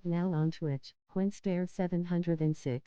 Now on Twitch, WSTAR706.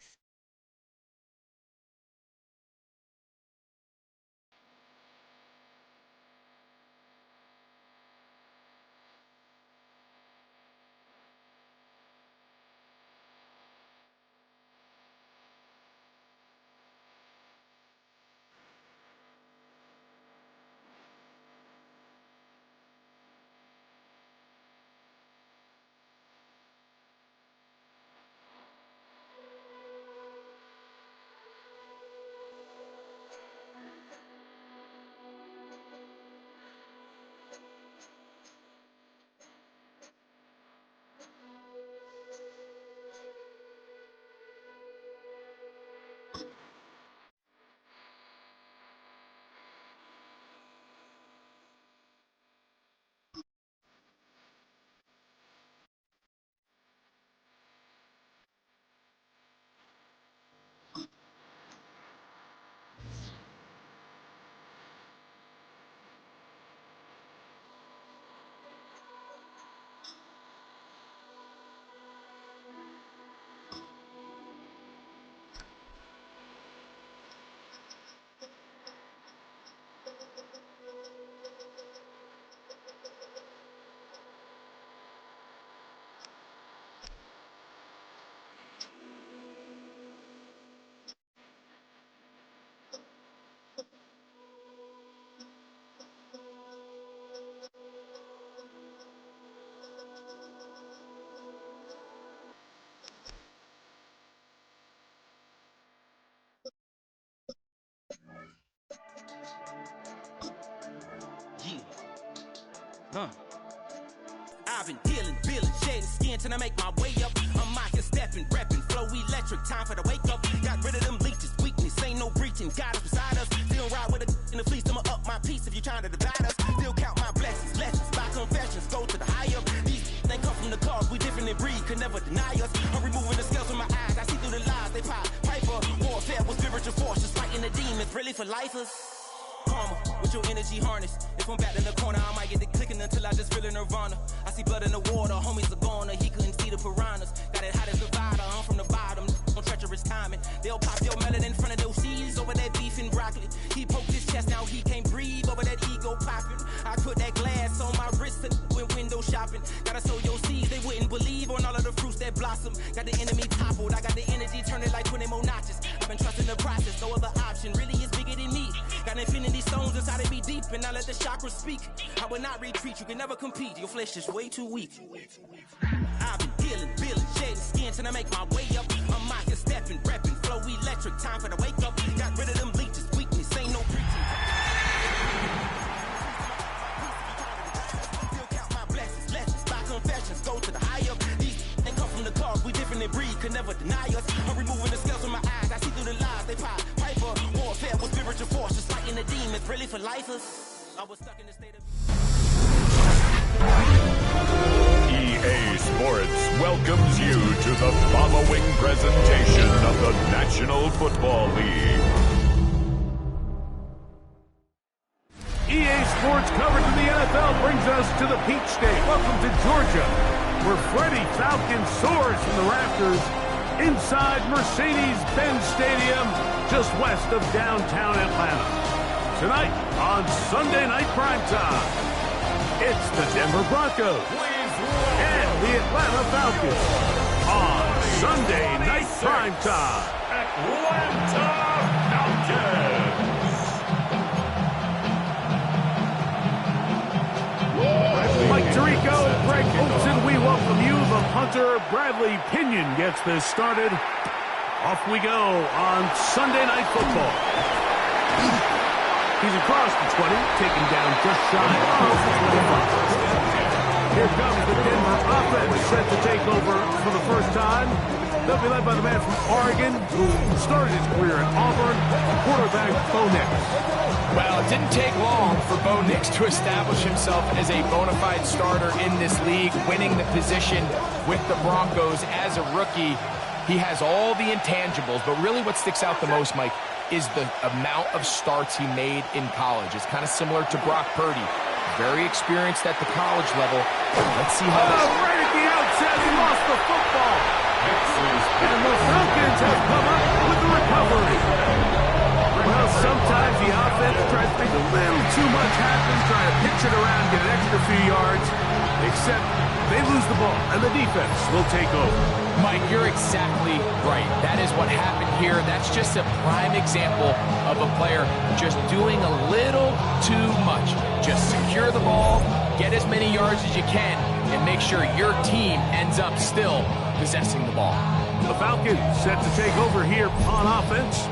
I've been dealing, feeling, shedding skin till I make my way up. I'm mocking, stepping, repping, flow electric, time for the wake up. Got rid of them leeches, weakness, ain't no breaching. God is beside us, still ride with a in the fleece. I'ma up my piece if you trying to divide us. Still count my blessings, lessons, by confessions, go to the higher. These they come from the cause, we different in breed, could never deny us. I'm removing the scales from my eyes, I see through the lies, they pop. Piper, warfare with spiritual forces, fighting the demons, really for lifers. Karma, with your energy harness. If I'm back in the corner, I might get the clicking until I just feel a nirvana. I see blood in the water, homies are gone, he couldn't see the piranhas. Got it hot as a divider, I'm from the bottom, on treacherous timing. They'll pop your melon in front of those seeds over that beef and broccoli. He poked his chest, now he can't breathe over that ego popping. I put that glass on my wrist and went window shopping. Gotta sow your seeds, they wouldn't believe on all of the fruits that blossom. Got the enemy toppled, I got the energy turning like 20 more notches. I've been trusting the process, no other option really is bigger than me. Got infinity stones inside of me deep, and I let the chakras speak. I will not retreat, you can never compete, your flesh is way too weak. I've been dealing, feeling, shedding skin till I make my way up. I'm mocking, stepping, repping, flow electric, time for the wake up. Got rid of them leeches, weakness, ain't no preaching. Still count my blessings, lessons, by confessions, go to the higher. These ain't come from the cause, we different in breed, could never deny us. I'm removing the scales from my eyes, I see through the lies, they pop. Piper, warfare with spiritual forces, fighting the demons, really for lifers. I was stuck in the state of EA Sports welcomes you to the following presentation of the National Football League. EA Sports coverage of the NFL brings us to the Peach State. Welcome to Georgia, where Freddie Falcon soars from the rafters inside Mercedes-Benz Stadium, just west of downtown Atlanta. Tonight on Sunday Night Primetime, it's the Denver Broncos and the Atlanta Falcons on Sunday Night Primetime. Atlanta Falcons. Mike Tirico and Greg Olson, we welcome you. The punter, Bradley Pinion, gets this started. Off we go on Sunday Night Football. He's across the 20, taken down just shy of the 25. Here comes the Denver offense, set to take over for the first time. They'll be led by the man from Oregon, who started his career at Auburn, quarterback Bo Nix. Well, it didn't take long for Bo Nix to establish himself as a bona fide starter in this league, winning the position with the Broncos as a rookie. He has all the intangibles, but really what sticks out the most, Mike, is the amount of starts he made in college. It's kind of similar to Brock Purdy. very experienced at the college level. Let's see how this... Right at the outset, he lost the football. And the Falcons have come up with the recovery. Well, sometimes the offense tries to make a little too much happen, try to pitch it around, get an extra few yards, except they lose the ball, and the defense will take over. Mike, you're exactly right. That is what happened here. That's just a prime example of a player just doing a little too much. Just secure the ball, get as many yards as you can, and make sure your team ends up still possessing the ball. The Falcons set to take over here on offense.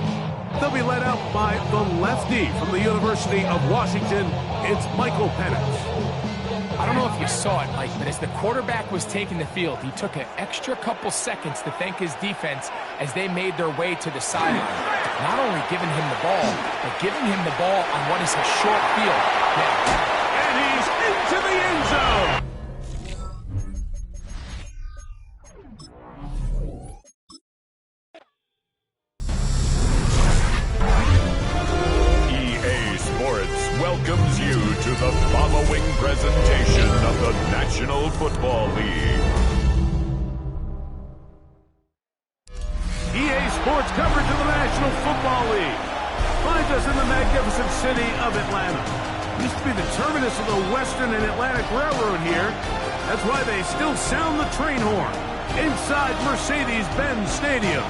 They'll be led out by the lefty from the University of Washington. It's Michael Penix. I don't know if you saw it, Mike, but as the quarterback was taking the field, he took an extra couple seconds to thank his defense as they made their way to the sideline. Not only giving him the ball, but giving him the ball on what is a short field. And he's into the end zone. Welcomes you to the following presentation of the National Football League. EA Sports coverage of the National Football League finds us in the magnificent city of Atlanta. Used to be the terminus of the Western and Atlantic Railroad here. That's why they still sound the train horn inside Mercedes-Benz Stadium.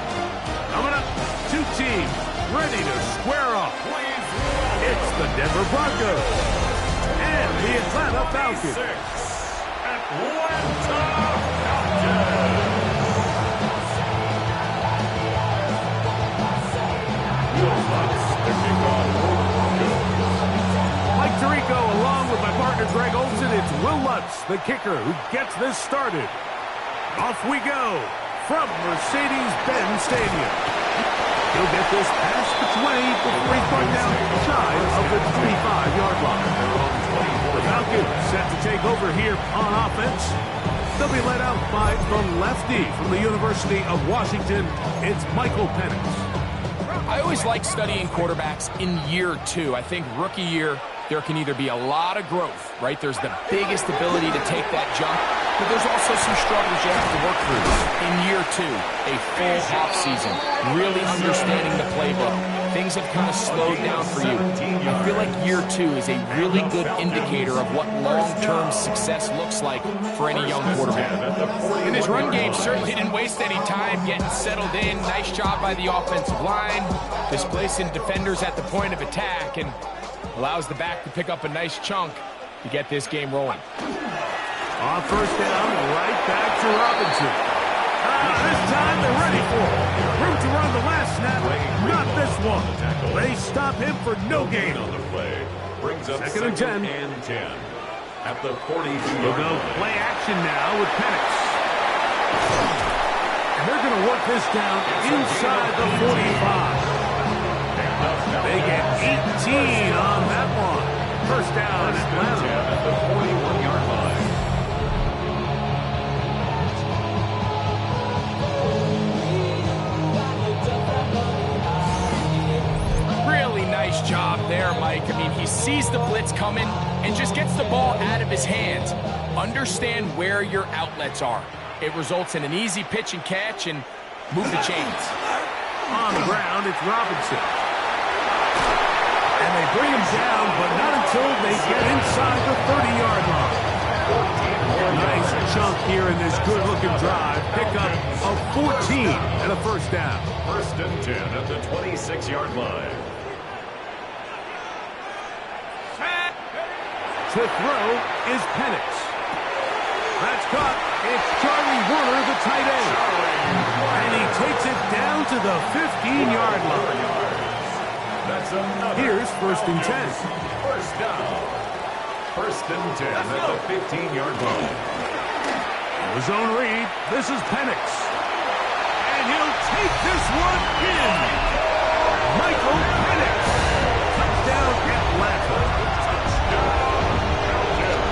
Coming up, two teams ready to square off. It's the Denver Broncos and the Atlanta Falcons. Atlanta Falcons. Mike Tirico along with my partner Greg Olson. It's Will Lutz, the kicker, who gets this started. Off we go from Mercedes-Benz Stadium. He'll get this past the 20 before he's brought down shy of the 25-yard line. The Falcons set to take over here on offense. They'll be led out by the lefty from the University of Washington. It's Michael Penix. I always like studying quarterbacks in year two. I think rookie year, there can either be a lot of growth, right? There's the biggest ability to take that jump, but there's also some struggles you have to work through. In year two, a full offseason, really understanding the playbook. Things have kind of slowed down for you. I feel like year two is a really good indicator of what long-term success looks like for any young quarterback. And his run game certainly didn't waste any time getting settled in. Nice job by the offensive line, displacing defenders at the point of attack, and allows the back to pick up a nice chunk to get this game rolling. On first down, right back to Robinson. This time they're ready for it. Room to run the last snap, not this one. They stop him for no gain. On the play brings up second and 10. At the 42. We'll go play action now with Penix. And they're going to work this down inside the 45. They get 18 on that one. First down, Atlanta. At the 41-yard line. Really nice job there, Mike. I mean, he sees the blitz coming and just gets the ball out of his hands. Understand where your outlets are. It results in an easy pitch and catch and move the chains. On the ground, it's Robinson. And they bring him down, but not until they get inside the 30-yard line. Nice chunk here in this good-looking drive. Pick up a 14 and a first down. First and 10 at the 26-yard line. To throw is Penix. That's caught. It's Charlie Warner, the tight end. And he takes it down to the 15-yard line. Here's first and 10. First down. First and 10 at the 15-yard line. The zone read. This is Penix. And he'll take this one in. Michael Penix. Touchdown Atlanta.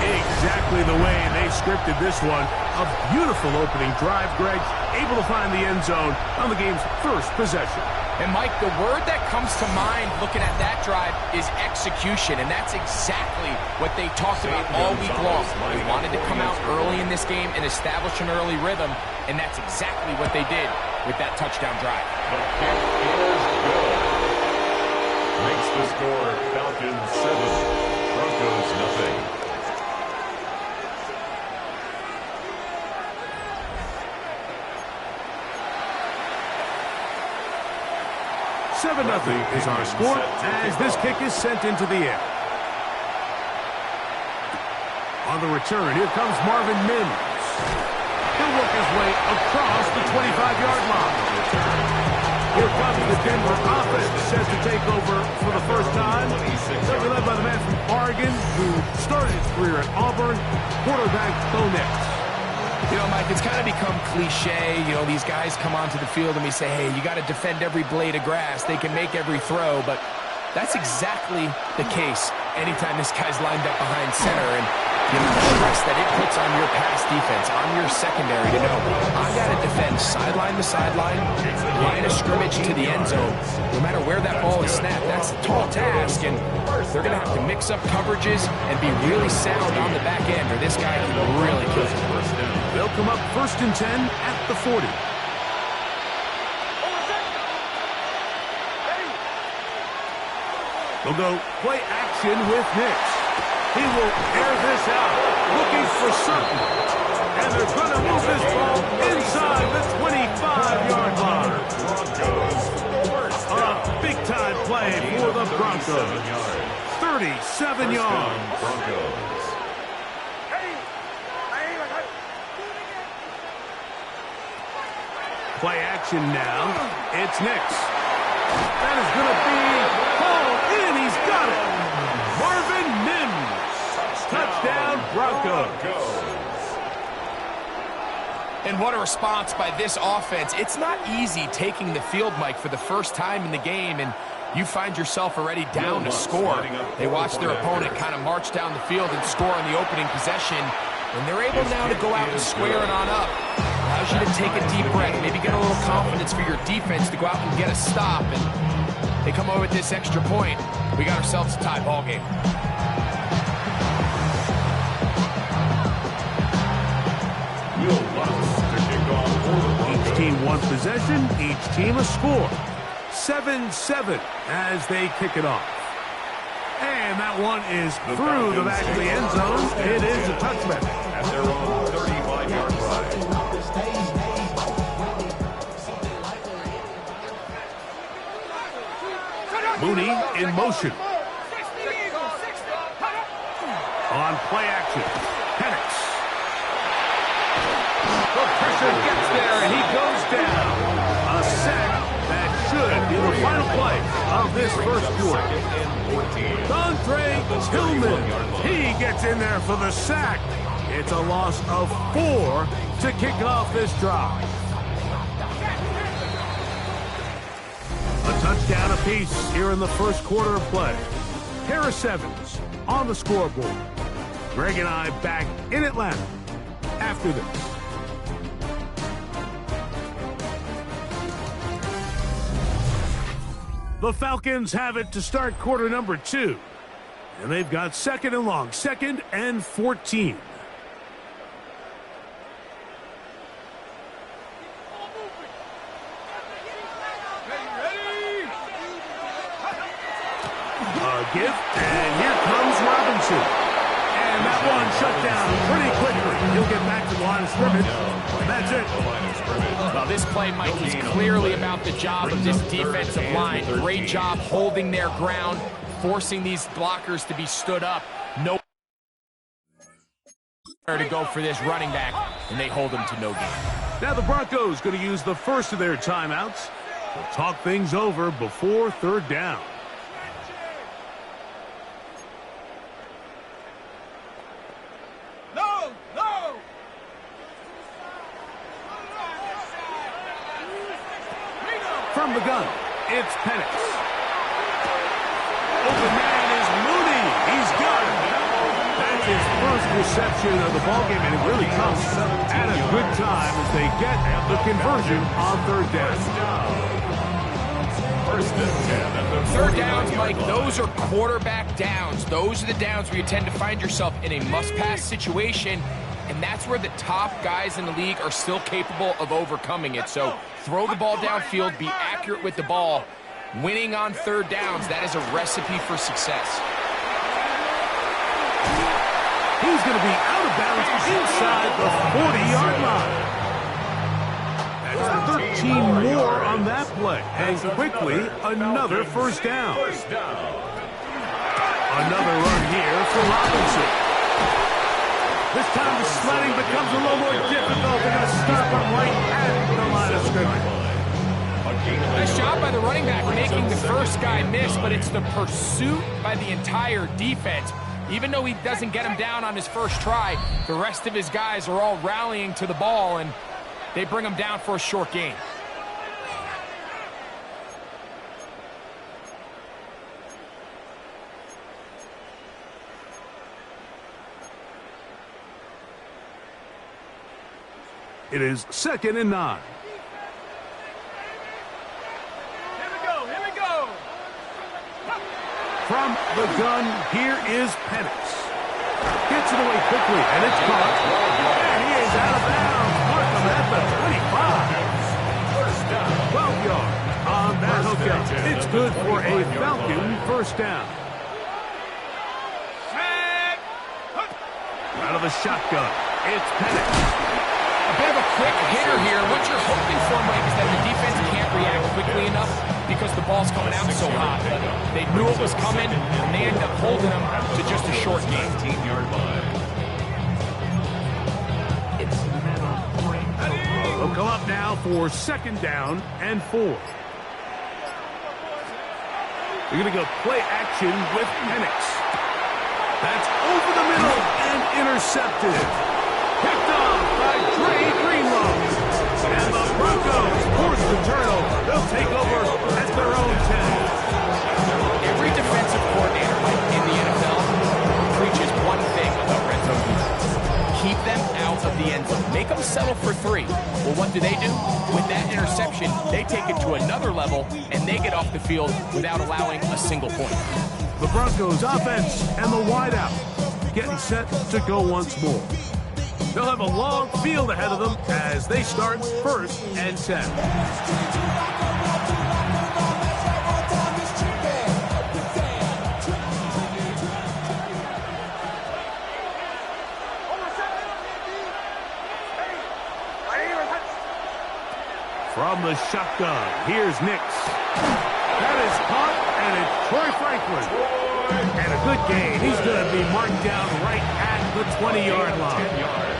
Exactly the way they scripted this one. A beautiful opening drive, Greg. Able to find the end zone on the game's first possession. And, Mike, the word that comes to mind looking at that drive is execution, and that's exactly what they talked about all week long. They wanted to come out early in this game and establish an early rhythm, and that's exactly what they did with that touchdown drive. The kick is good. Makes the score Falcons 7, Broncos nothing. 7-0 is our score as this kick is sent into the air. On the return, here comes Marvin Mims. He'll work his way across the 25-yard line. Here comes the Denver offense set to take over for the first time. They'll be led by the man from Oregon who started his career at Auburn, quarterback Bo Nix. You know, Mike, it's kind of become cliche. You know, these guys come onto the field and we say, hey, you got to defend every blade of grass. They can make every throw, but that's exactly the case anytime this guy's lined up behind center. And you know, the stress that it puts on your pass defense, on your secondary to know, I got to defend sideline to sideline, line of scrimmage to the end zone. No matter where that ball is snapped, that's a tall task, and they're going to have to mix up coverages and be really sound on the back end, or this guy can really kill it. They'll come up 1st and 10 at the 40. They'll go play action with Nix. He will air this out, looking for something. And they're going to move this ball inside the 25-yard line. A big-time play for the Broncos. 37 yards. Play action now. It's Nix. That is going to be hauled in. He's got it. Marvin Mims. Touchdown, Broncos. And what a response by this offense. It's not easy taking the field, Mike, for the first time in the game, and you find yourself already down to score. They watch their opponent kind of march down the field and score on the opening possession, and they're able now to go out and square it on up. Allows you to take a deep breath, maybe get a little confidence for your defense to go out and get a stop, and they come over with this extra point. We got ourselves a tie ball game. Each team one possession, each team a score. 7-7 as they kick it off. And that one is through the back of the end zone. It is a touchback. At their own 35-yard line. Mooney in motion. On play action. Penix. The pressure gets there, and he goes down. A sack that should be the final play of this first quarter. Dontre Tillman. He gets in there for the sack. It's a loss of 4 to kick off this drive. A touchdown apiece here in the first quarter of play. Harris Evans on the scoreboard. Greg and I back in Atlanta after this. The Falcons have it to start quarter number 2. And they've got 2nd and long, 2nd and 14. A give, and here comes Robinson. And that one shut down pretty quickly. He'll get back to the line of scrimmage, and that's it. Well, this play, Mike, is clearly about the job of this defensive line. Great job holding their ground, forcing these blockers to be stood up. No to go for this running back, and they hold him to no gain. Now the Broncos going to use the first of their timeouts to talk things over before 3rd down. From the gun, it's Penix. Open man is Mooney. He's got it. That's his first reception of the ballgame, and it really comes at a good time as they get the conversion on 3rd down. First and 10 at the Third downs, Mike, those are quarterback downs. Those are the downs where you tend to find yourself in a must-pass situation, and that's where the top guys in the league are still capable of overcoming it. So throw the ball downfield, be accurate with the ball. Winning on third downs, that is a recipe for success. He's going to be out of bounds inside the 40-yard line. That's 13 more on that play. And quickly, another first down. Another run here for Robinson. This time the sledding becomes a little more difficult. They're going to stop him right at the line of scrimmage. Nice job by the running back making the first guy miss, but it's the pursuit by the entire defense. Even though he doesn't get him down on his first try, the rest of his guys are all rallying to the ball, and they bring him down for a short gain. It is 2nd and 9. From the gun, here is Penix. Gets it away quickly, and it's caught. And he is out of bounds. Mark him at the 25. 12 yards on that hookup. It's good for a Falcon first down. Out of the shotgun, it's Penix. A bit of a quick hitter here. What you're hoping for, Mike, is that the defense can't react quickly enough because the ball's coming out so hot. But they knew it was coming, and they end up holding them to just a short gain. 19-yard line. They'll come up now for 2nd down and 4. They're going to go play action with Penix. That's over the middle and intercepted. Picked off by Dre Greenlaw. And the Broncos force the turnover. They'll take over at their own 10. Every defensive coordinator in the NFL preaches one thing about red zone defense. Keep them out of the end zone. Make them settle for 3. Well, what do? With that interception, they take it to another level, and they get off the field without allowing a single point. The Broncos offense and the wideout getting set to go once more. They'll have a long field ahead of them as they start 1st and 10. From the shotgun, here's Nix. That is caught, and it's Troy Franklin. And a good gain. He's going to be marked down right at the 20-yard line. 10 yards.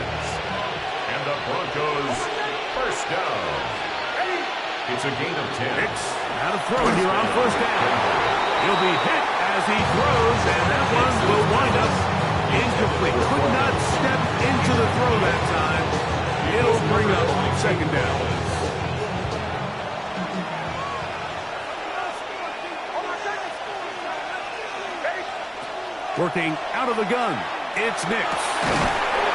And the Broncos first down. It's a gain of 10. Nix out of throw here on first down. He'll be hit as he throws, and that one will wind up incomplete. Could not step into the throw that time. It'll bring up 2nd down. Working out of the gun, it's Nix.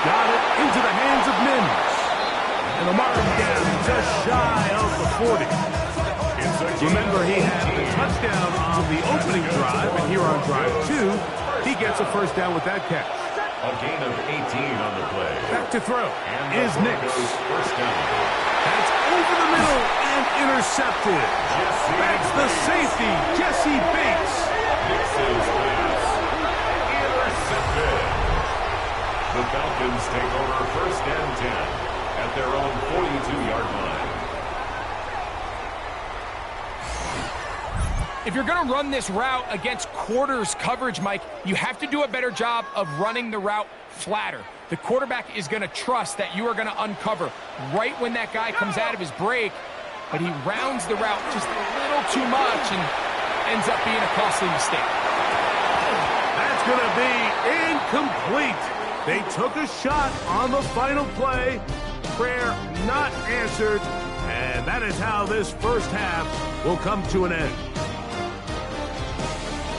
Got it into the hands of Mims. And the mark down just shy of the 40. Remember, he had the touchdown on the opening drive, and here on drive 2, he gets a first down with that catch. A gain of 18 on the play. Back to throw is Nix. First down. That's over the middle and intercepted. That's the safety, Jesse Bates. Nix's pass. Intercepted. The Falcons take over 1st and 10 at their own 42-yard line. If you're going to run this route against quarters coverage, Mike, you have to do a better job of running the route flatter. The quarterback is going to trust that you are going to uncover right when that guy comes out of his break, but he rounds the route just a little too much and ends up being a costly mistake. That's going to be incomplete. They took a shot on the final play. Prayer not answered. And that is how this first half will come to an end.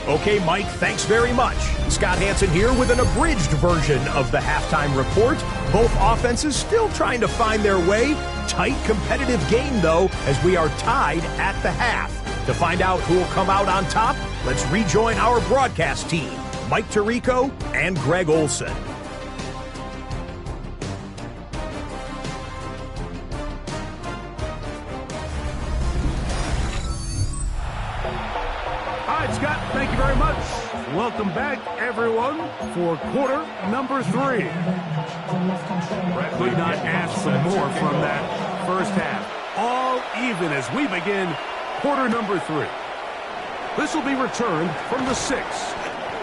Okay, Mike, thanks very much. Scott Hansen here with an abridged version of the halftime report. Both offenses still trying to find their way. Tight, competitive game, though, as we are tied at the half. To find out who will come out on top, let's rejoin our broadcast team, Mike Tirico and Greg Olson. All right, Scott, thank you very much. Welcome back, everyone, for quarter number 3. Could not ask for more from that first half. All even as we begin quarter number 3. This will be returned from the 6.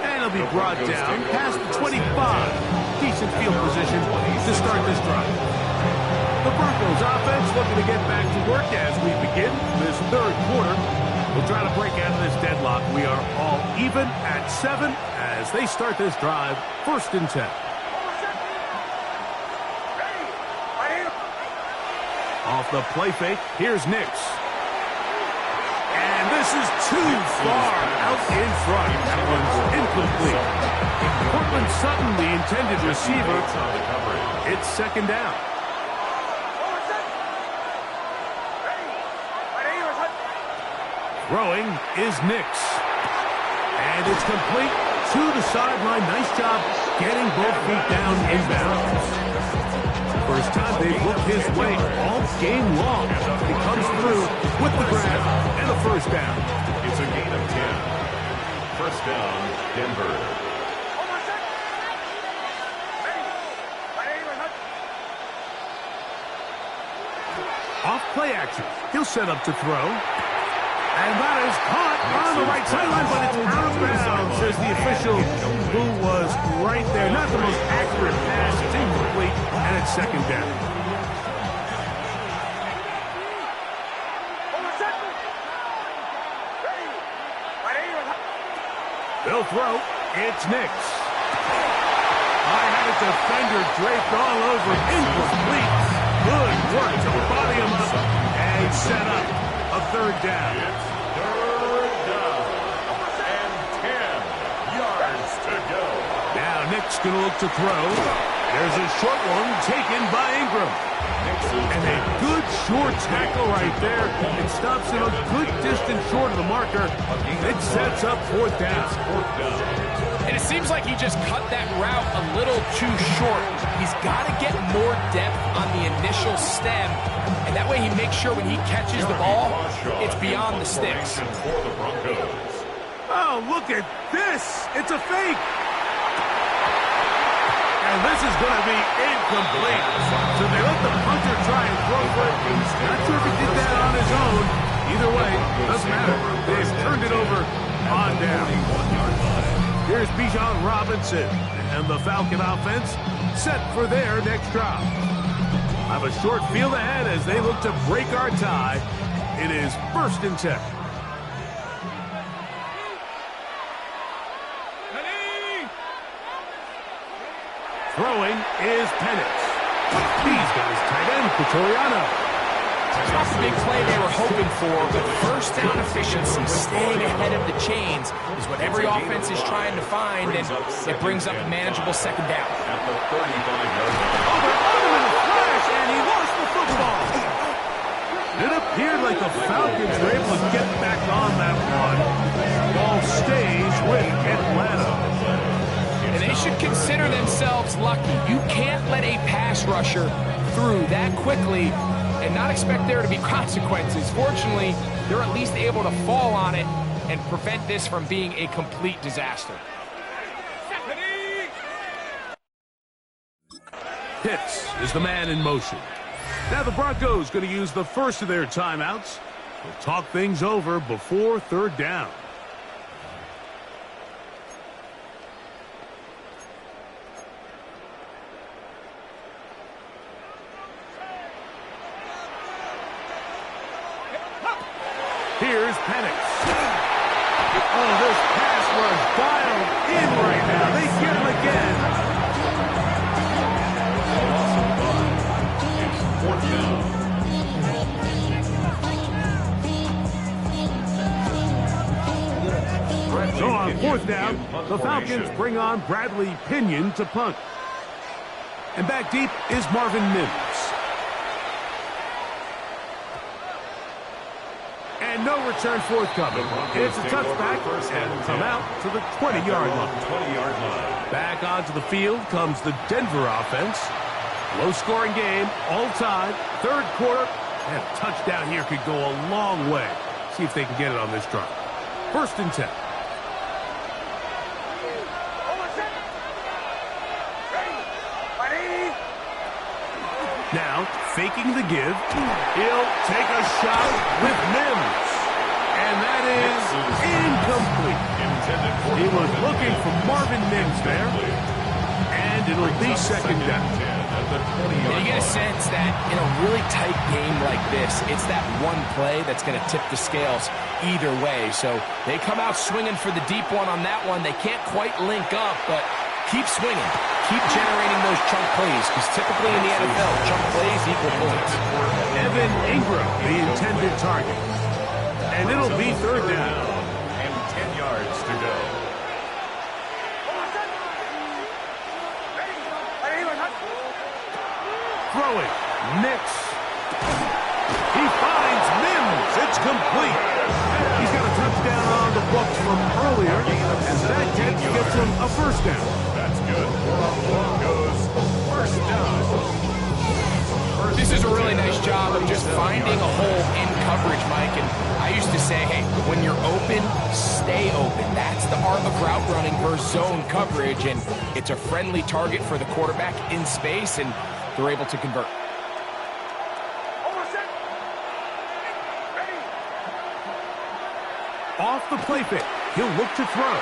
And it'll be brought down past the 25. Decent field position to start this drive. The Broncos offense looking to get back to work as we begin this third quarter. We'll try to break out of this deadlock. We are all even at 7 as they start this drive, 1st and 10. Off the play fake, here's Nix. And this is too far out in front. That one's incomplete. Cortland Sutton, the intended receiver. It's 2nd down. Throwing is Nix. And it's complete to the sideline. Nice job getting both feet down inbounds. First time they've looked his way all game long. He comes through with the grab and a 1st down. It's a gain of 10. 1st down, Denver. Off play action. He'll set up to throw. And that is caught on the right sideline, but it's out of bounds, says the official, who was right there. Not the most accurate pass. It's incomplete, and it's 2nd down. They'll throw. It's Nix. I had a defender draped all over. Incomplete. Good work to body him up and set up a 3rd down. It's 3rd down and 10 yards to go. Now Nick's going to look to throw. There's a short one taken by Ingram. And a good short tackle right there. It stops him a good distance short of the marker. It sets up 4th down. And it seems like he just cut that route a little too short. He's got to get more depth on the initial stem, and that way he makes sure when he catches the ball, it's beyond the sticks. Oh, look at this. It's a fake. And this is going to be incomplete. So they let the punter try and throw for it. Not sure if he did that on his own. Either way, doesn't matter. They've turned it over on down. Here's Bijan Robinson and the Falcon offense set for their next drive. Have a short field ahead as they look to break our tie. It is 1st and 10. Throwing is Penix. He's got his tight end, Pretoriano. It's not the big play they were hoping for, but 1st down efficiency, staying ahead of the chains, is what every offense is trying to find, and it brings up a manageable 2nd down. At the 35-yard line. Oh, they're on him in a flash, and he lost the football. It appeared like the Falcons were able to get back on that one. Ball stays with Atlanta. And they should consider themselves lucky. You can't let a pass rusher through that quickly and not expect there to be consequences. Fortunately, they're at least able to fall on it and prevent this from being a complete disaster. Pitts is the man in motion. Now the Broncos going to use the first of their timeouts. We'll talk things over before 3rd down. Here's Penix. Oh, this pass was dialed in right now. They get him again. It's 4th down. So on 4th down, the Falcons bring on Bradley Pinion to punt. And back deep is Marvin Mims. And no return forthcoming. It's a touchback and come out to the 20-yard line. 20-yard line. Back onto the field comes the Denver offense. Low-scoring game, all tied, third quarter, and a touchdown here could go a long way. See if they can get it on this drive. 1st and 10. Now, faking the give, he'll take a shot with Mims. And that is incomplete. He was looking for Marvin Mims there. And it'll be 2nd down. And you get a sense that in a really tight game like this, it's that one play that's going to tip the scales either way. So they come out swinging for the deep one on that one. They can't quite link up, but keep swinging. Keep generating those chunk plays, because typically in the NFL, chunk plays equal points. Evan Ingram, the intended target. And it'll be 3rd down. And 10 yards to go. Throwing, Nix. He finds Mims. It's complete. He's got a touchdown on the books from earlier, and that gets him a 1st down. That's good. Broncos, 1st down. This is a really nice job of just finding a hole in coverage, Mike. And I used to say, hey, when you're open, stay open. That's the art of route running versus zone coverage, and it's a friendly target for the quarterback in space, and they're able to convert. Off the play fake, he'll look to throw.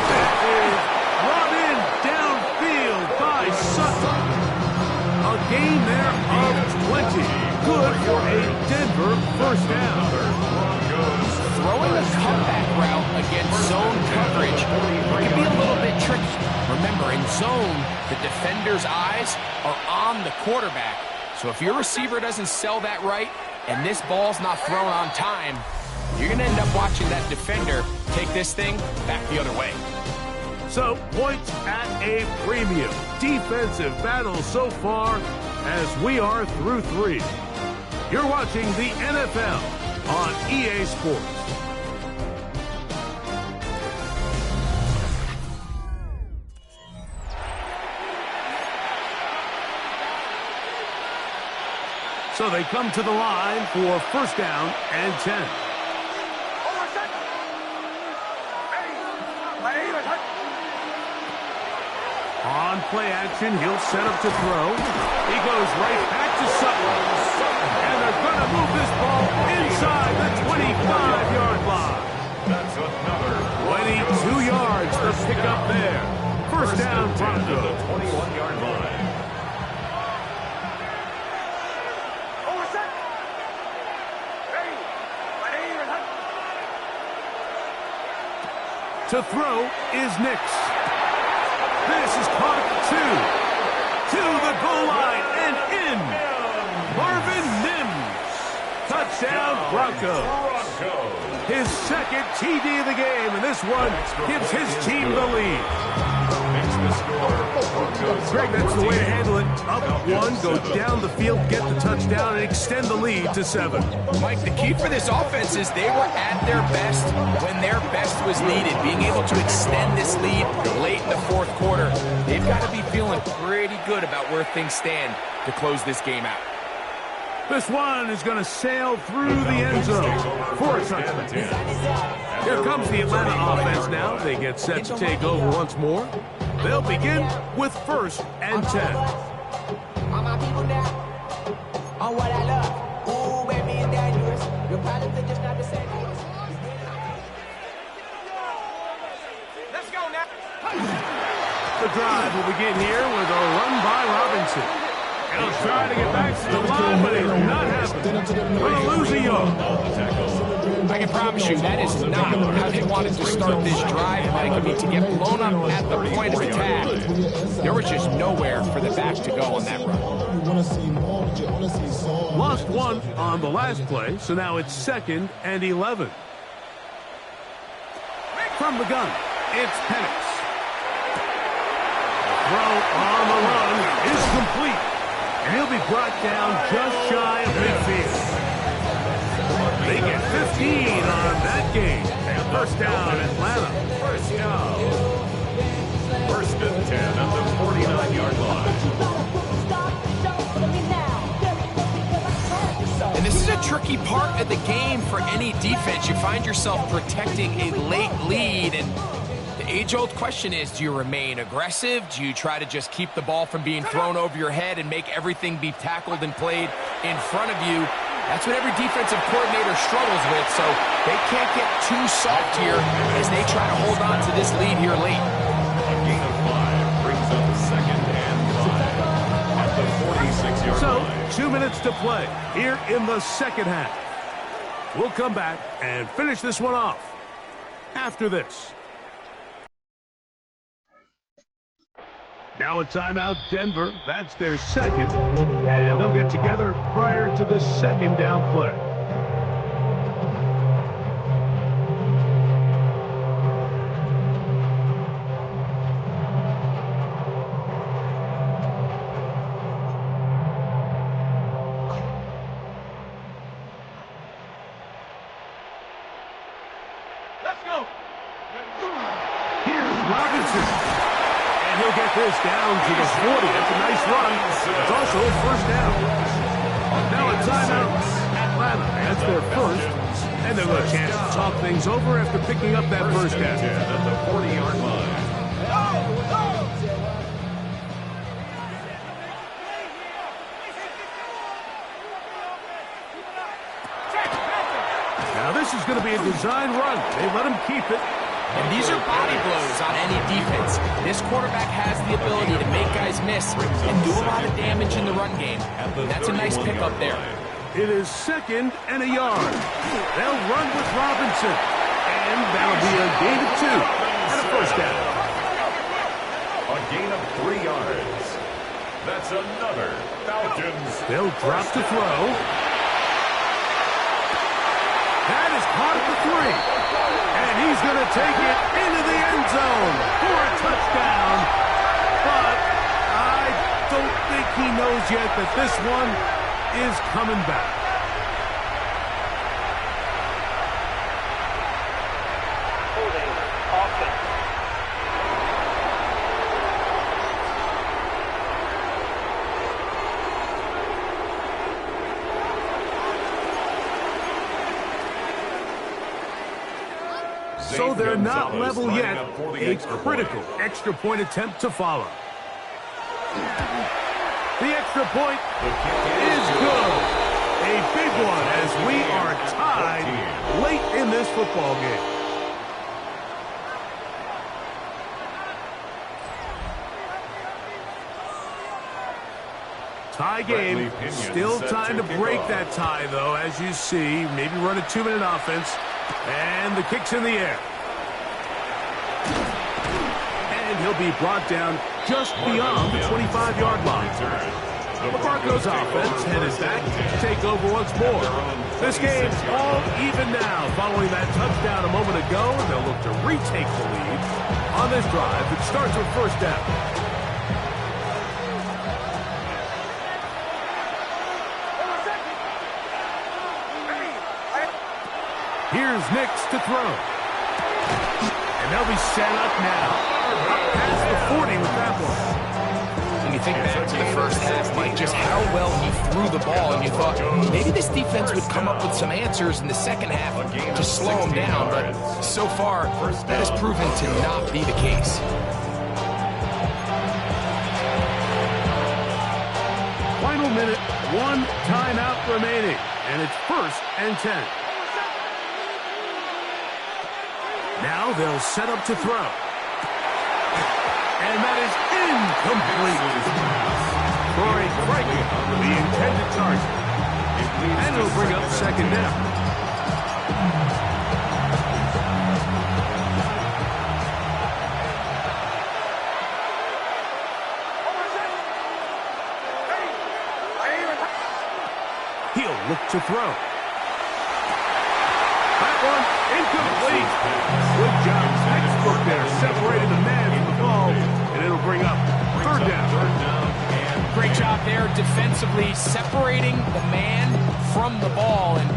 That is run in downfield by Sutton. A gain there of 20. Good for a Denver 1st down. Throwing a comeback route against zone coverage can be a little bit tricky. Remember, in zone, the defender's eyes are on the quarterback. So if your receiver doesn't sell that right and this ball's not thrown on time, you're going to end up watching that defender take this thing back the other way. So, points at a premium. Defensive battle so far as we are through 3. You're watching the NFL on EA Sports. So they come to the line for 1st down and 10. On play action, he'll set up to throw. He goes right back to Sutton. And they're going to move this ball inside the 25-yard line. That's another 22 yards to pick up there. 1st down, Broncos. 21-yard line. To throw is Nix. This is caught 2. To the goal line and in. Marvin Mims. Touchdown, Broncos. His 2nd TD of the game, and this one gives his team the lead. Greg, that's the way to handle it. Up 1, go down the field, get the touchdown, and extend the lead to 7. Mike, the key for this offense is they were at their best when their best was needed. Being able to extend this lead late in the 4th quarter, they've got to be feeling pretty good about where things stand to close this game out. This one is going to sail through the end zone for a touchdown. Here comes the Atlanta offense now. They get set to take over once more. They'll begin with 1st and 10. All my people now, on what I love. Ooh, baby, it's dangerous. Your problems are just not the same. Let's go now. The drive will begin here with a run by Robinson. He'll try to get back to the line, but it's not happening. We'll lose a yard. I can promise you that is not how they wanted to start this drive, Mike. I mean, to get blown up at the point of attack, there was just nowhere for the back to go on that run. Lost 1 on the last play, so now it's 2nd and 11. From the gun, it's Penix. Throw on the run is complete. And he'll be brought down just shy of midfield. They get 15 on that game. First down, Atlanta. First down. First and 10 at the 49-yard line. And this is a tricky part of the game for any defense. You find yourself protecting a late lead, and the age-old question is, do you remain aggressive? Do you try to just keep the ball from being thrown over your head and make everything be tackled and played in front of you? That's what every defensive coordinator struggles with, so they can't get too soft here as they try to hold on to this lead here late. A gain of 5 brings up second and 5 at the 46-yard line. So, 2 minutes to play here in the second half. We'll come back and finish this one off after this. Now a timeout, Denver. That's their second. And they'll get together prior to the second down play. Let's go. Here's Robinson. He'll get this down to the 40. That's a nice run. It's also a first down. Now a timeout, Atlanta. That's their first. And they'll have a chance to talk things over after picking up that first down. At the 40-yard line. Now this is going to be a design run. They let him keep it. And these are body blows on any defense. This quarterback has the ability to make guys miss and do a lot of damage in the run game. That's a nice pickup there. It is second and a yard. They'll run with Robinson. And that'll be a gain of 2 and a first down. A gain of 3 yards. That's another Falcons. They'll drop to throw. That is caught at the 3. And he's going to take it into the end zone for a touchdown. But I don't think he knows yet that this one is coming back. Holding offense. So they're not level yet. A critical extra point attempt to follow. The extra point is good. A big one as we are tied late in this football game. Tie game. Still time to break that tie, though, as you see. Maybe run a 2-minute offense. And the kick's in the air. And he'll be brought down just beyond the 25-yard line. The Broncos offense headed back to take over once more. This game's all even now following that touchdown a moment ago, and they'll look to retake the lead on this drive. It starts with first down. Here's Nix to throw. And they'll be set up now. Up past the 40 with that one. When you think back to the first half, Mike, just how well he threw the ball, and you thought maybe this defense would come up with some answers in the second half to slow him down, but so far, that has proven to not be the case. Final minute, 1 timeout remaining, and it's first and 10. Now they'll set up to throw. And that is incomplete. Corey Franklin, the intended target. And it'll bring up second down. He'll look to throw. That one incomplete. Good job. Textbook there, separating the man from the ball, and it'll bring up third down. Great job there defensively, separating the man from the ball. And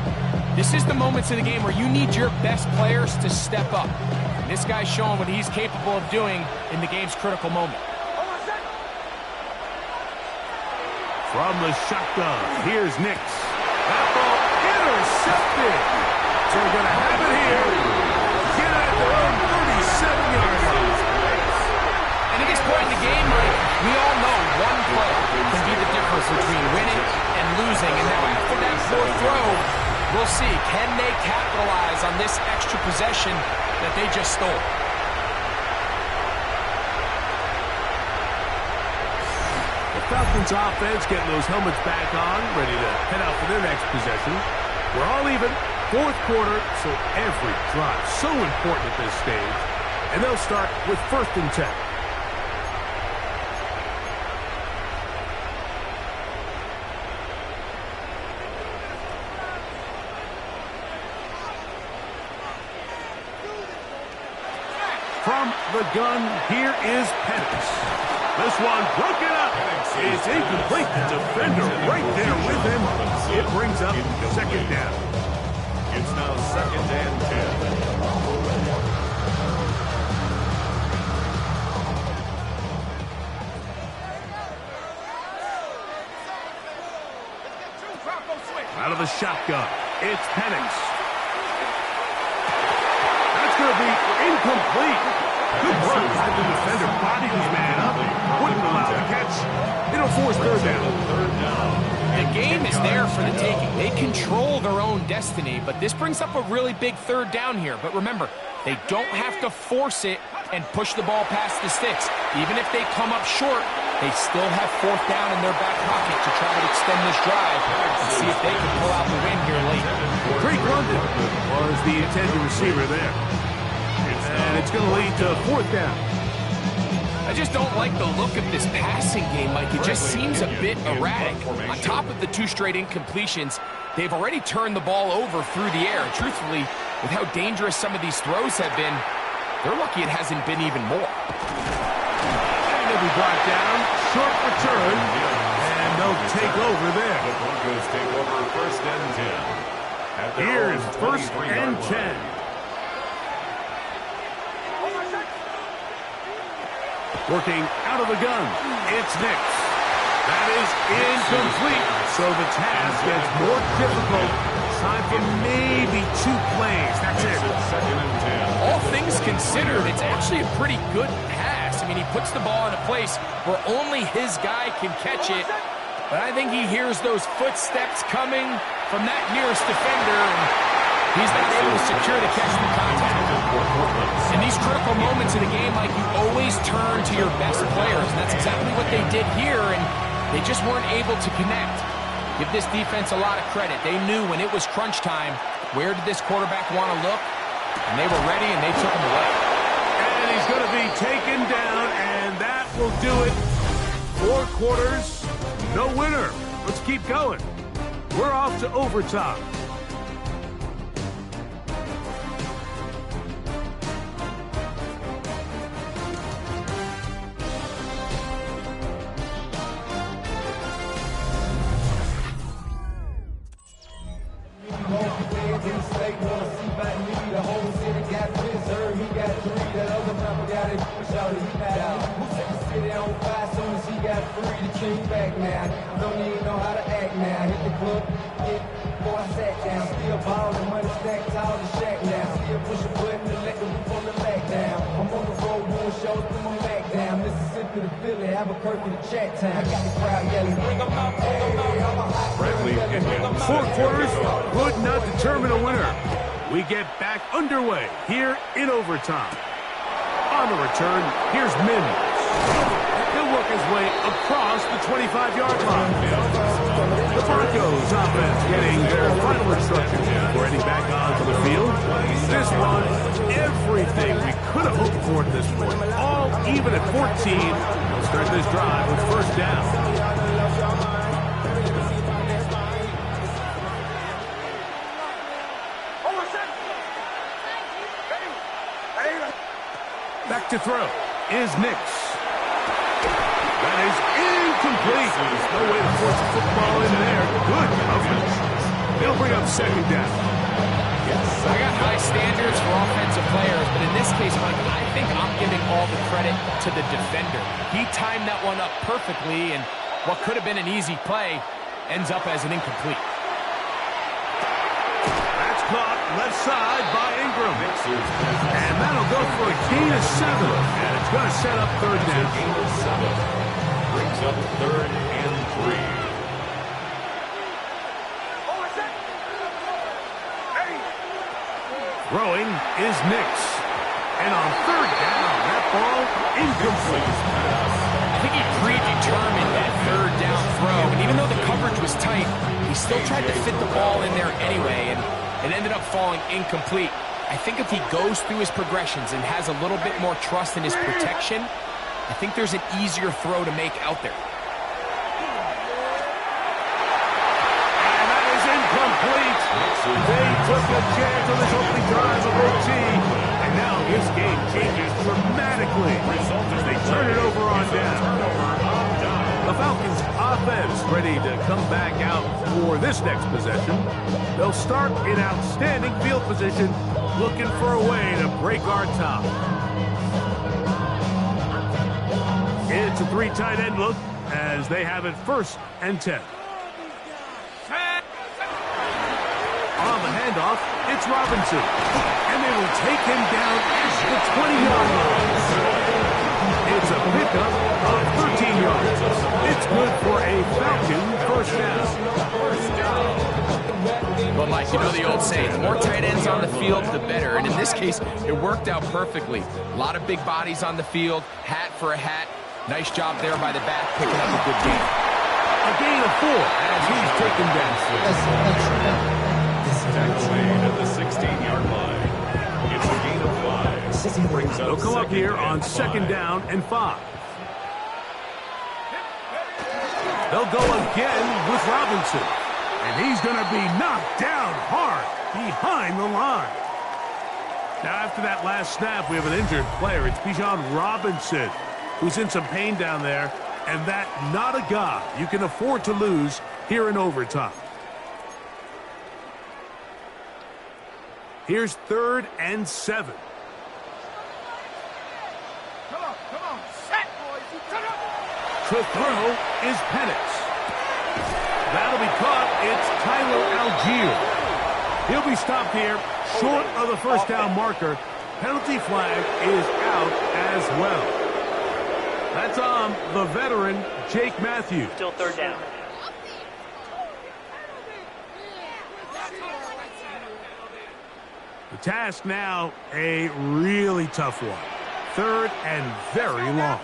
This is the moments of the game where you need your best players to step up. And this guy's showing what he's capable of doing in the game's critical moment. From the shotgun, here's Nix. That ball intercepted. So we're going to have it here. Get at their own 37-yard line. And at this point in the game, Mike, we all know one play can be the difference between winning and losing. And now after that fourth throw, we'll see, can they capitalize on this extra possession that they just stole? Falcons offense getting those helmets back on, ready to head out for their next possession. We're all even, fourth quarter, so every drive so important at this stage. And they'll start with 1st and 10. From the gun, here is Pettis. This one broken up. It's incomplete. The defender right there with him. It brings up 2nd down. It's now 2nd and 10. Out of the shotgun, it's Penix. That's going to be incomplete. Good run. The defender bodied his man up. Wouldn't allow the catch. It'll force 3rd down. The game is there for the taking. They control their own destiny, but this brings up a really big 3rd down here. But remember, they don't have to force it and push the ball past the sticks. Even if they come up short, they still have 4th down in their back pocket to try to extend this drive and see if they can pull out the win here late. Drake London was the intended receiver there. And it's going to lead to 4th down. I just don't like the look of this passing game, Mike. It just seems a bit erratic. On top of the 2 straight incompletions, they've already turned the ball over through the air. Truthfully, with how dangerous some of these throws have been, they're lucky it hasn't been even more. And they'll be brought down. Short return. And they'll take over there. The Broncos take over 1st and 10. Here's 1st and 10. Working out of the gun, it's Nix. That is incomplete, so the task gets more difficult. Time for maybe 2 plays. That's it. 2nd and 10. All things considered, it's actually a pretty good pass. I mean, he puts the ball in a place where only his guy can catch it. But I think he hears those footsteps coming from that nearest defender, and he's not able to secure the catch from contact. In these critical moments of the game, like, you always turn to your best players, and that's exactly what they did here, and they just weren't able to connect. Give this defense a lot of credit. They knew when it was crunch time, where did this quarterback want to look, and they were ready, and they took him away. And he's going to be taken down, and that will do it. 4 quarters, no winner. Let's keep going. We're off to overtime. Four quarters would not determine a winner. We get back underway here in overtime. On the return, here's Mims. He'll work his way across the 25-yard line. The Broncos offense getting their final instructions before heading back onto the field. This one, everything we could have hoped for at this point. All even at 14. We'll start this drive with 1st down. Back to throw is Nix. That is incomplete. There's no way to force a football in there. Good coverage. They'll bring up 2nd down. I got high standards for offensive players, but in this case, Mike, I think I'm giving all the credit to the defender. He timed that one up perfectly, and what could have been an easy play ends up as an incomplete. That's caught left side by Ingram. And that'll go for a gain of 7. And it's going to set up third down. Gain of 7. Brings up 3rd and 3. Throwing is Nix. And on 3rd down, that ball incomplete. I think he predetermined that 3rd down throw, and even though the coverage was tight, he still tried to fit the ball in there anyway, and it ended up falling incomplete. I think if he goes through his progressions and has a little bit more trust in his protection, I think there's an easier throw to make out there. And that is incomplete. They took a chance on this opening drive of OT, and now this game changes dramatically as they turn it over on down. The Falcons offense ready to come back out for this next possession. They'll start in outstanding field position, looking for a way to break our top. It's a 3 tight end look as they have it 1st and 10. On the handoff, it's Robinson. And they will take him down at the 20-yard line. It's a pickup of 13 yards. It's good for a Falcon 1st down. Well, Mike, you know the old saying, the more tight ends on the field, the better. And in this case, it worked out perfectly. A lot of big bodies on the field, hat for a hat. Nice job there by the back, picking up a good gain. A gain of 4 as he's taken down. Tackled at the 16-yard line. It's a gain of 5. Brings They'll up come up here on 2nd and 5. down and 5. They'll go again with Robinson. And he's going to be knocked down hard behind the line. Now, after that last snap, we have an injured player. It's Bijan Robinson, who's in some pain down there. And that not a guy you can afford to lose here in overtime. Here's 3rd and 7. Come on, set, boys. To throw is Penix. That'll be caught. It's Tyler Algier. He'll be stopped here short of the 1st down marker. Penalty flag is out as well. That's on the veteran, Jake Matthews. Still 3rd down. The task now, a really tough one. 3rd and very long.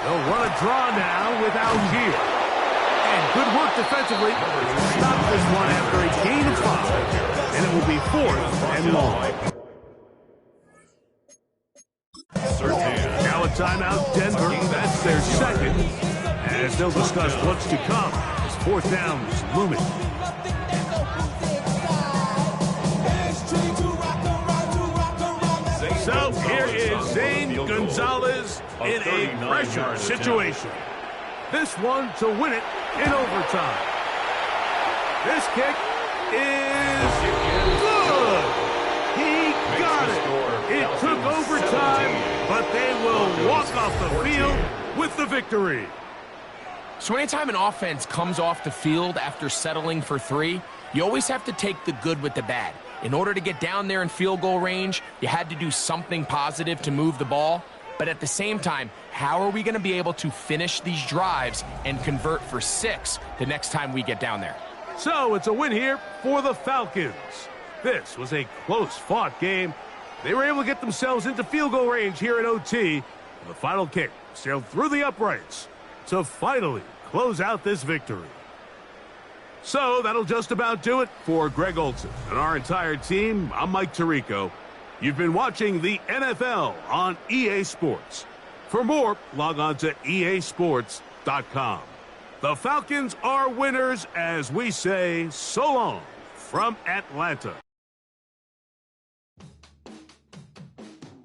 They'll run a draw now with Algier. And good work defensively to stop this one after a gain of 5. And it will be 4th and long. Now a timeout, Denver. That's their 2nd. As they'll discuss what's to come as 4th down is looming. So here is Zane Gonzalez in a pressure situation. This one to win it in overtime. This kick is good. He got it. It took overtime, but they will walk off the field with the victory. So anytime an offense comes off the field after settling for 3, you always have to take the good with the bad. In order to get down there in field goal range, you had to do something positive to move the ball. But at the same time, how are we going to be able to finish these drives and convert for 6 the next time we get down there? So it's a win here for the Falcons. This was a close-fought game. They were able to get themselves into field goal range here in OT. The final kick sailed through the uprights to finally close out this victory. So that'll just about do it for Greg Olson and our entire team. I'm Mike Tirico. You've been watching the NFL on EA Sports. For more, log on to easports.com. The Falcons are winners as we say so long from Atlanta.